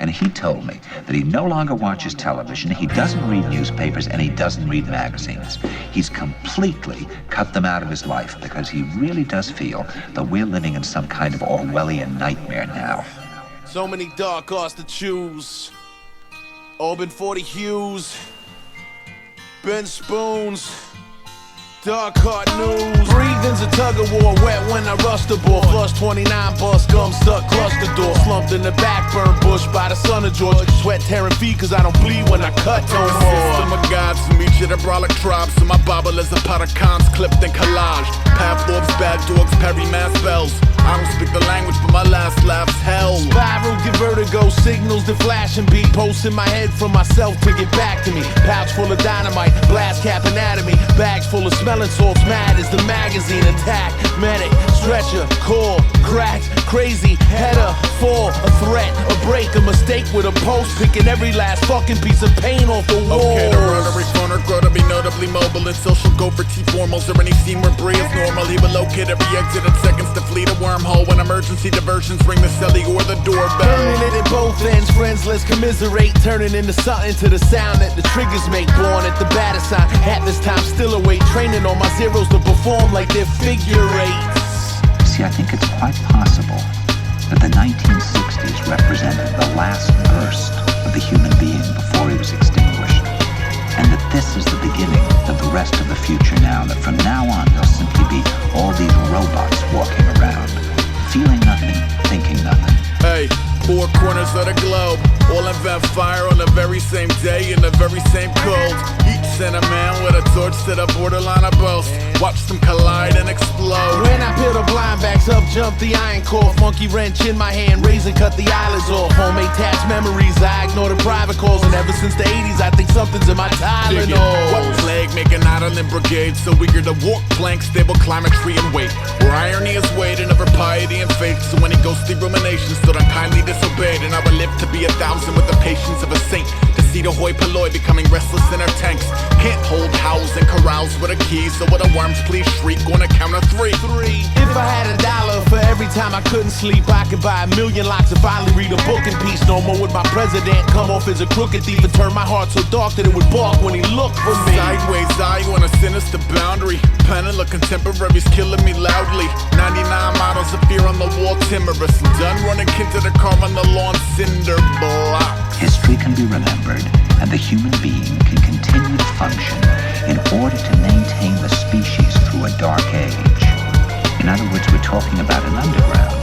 And he told me that he no longer watches television, he doesn't read newspapers, and he doesn't read magazines. He's completely cut them out of his life because he really does feel that we're living in some kind of Orwellian nightmare now. So many dark arts to choose. Auburn 40 Hughes, Ben Spoons, Dark Heart News. Breathing's a tug of war, wet when I rush the ball. Flush 29 bus, gum stuck, cluster door. Slumped in the back, burned bush by the son of George. Sweat tearing feet cause I don't bleed when I cut no more. System of gods from each of the brawler tribes. So my Bible is a pot of cons clipped and collaged. Pavlov's bad dogs, parry mass bells. I don't speak the language, but my last laugh's hell. Spiral, get vertigo, signals that flash and beat. Post in my head from myself to get back to me. Pouch full of dynamite, blast cap anatomy. Bags full of smelling salts, mad as the magazine attack. Medic, stretcher, core, cracked, crazy, header, fall, a threat, a break, a mistake with a post. Picking every last fucking piece of paint off the wall. Okay, the rotary phoner grow to be notably mobile and social. Go for T-formals or any scene where Brie is normal. He will locate every exit in seconds to flee the wormhole. When emergency diversions ring the celly or the doorbell. Burning it at both ends, friends, let's commiserate. Turning into something to the sound that the triggers make. Born at the batter sign, at this time still awake. Training on my zeros to perform like they're figure eights. See, I think it's quite possible that the 1960s represented the last burst of the human being before he was extinguished. And that this is the beginning of the rest of the future now, that from now on there'll simply be all these robots walking around, feeling nothing, thinking nothing. Hey, four corners of the globe, all invent fire on the very same day in the very same cold. Each sent a man with a torch to the borderline of both. Watch them collide and explode. When I peel the blind backs up, jump the iron core. Funky wrench in my hand, razor cut the eyelids off. Homemade attached memories, I ignore the private calls. And ever since the 80s, I think something's in my Tylenol. What plague make an island brigade so eager to walk plank, stable climatry and wait? Where irony is weighed and over piety and faith. So any ghostly ruminations stood unkindly disobeyed. And I would live to be 1,000 with the patience of a saint. To see the hoi polloi becoming restless in their tanks. Can't hold house and corrals with a key. So what a worms please shriek on a count of three. If I had $1 for every time I couldn't sleep, I could buy 1,000,000 locks and finally read a book in peace. No more would my president come off as a crooked thief and turn my heart so dark that it would bark when he looked for me. Sideways eye on a sinister boundary. Panel of contemporaries killing me loudly. 99 models of fear on the wall, timorous. I'm done running into the car on the lawn, cinder blocks. History can be remembered, and the human being can continue to function in order to maintain the species through a dark age. In other words, we're talking about an underground.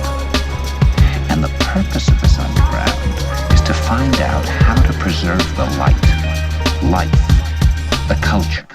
And the purpose of this underground is to find out how to preserve the light, life, the culture.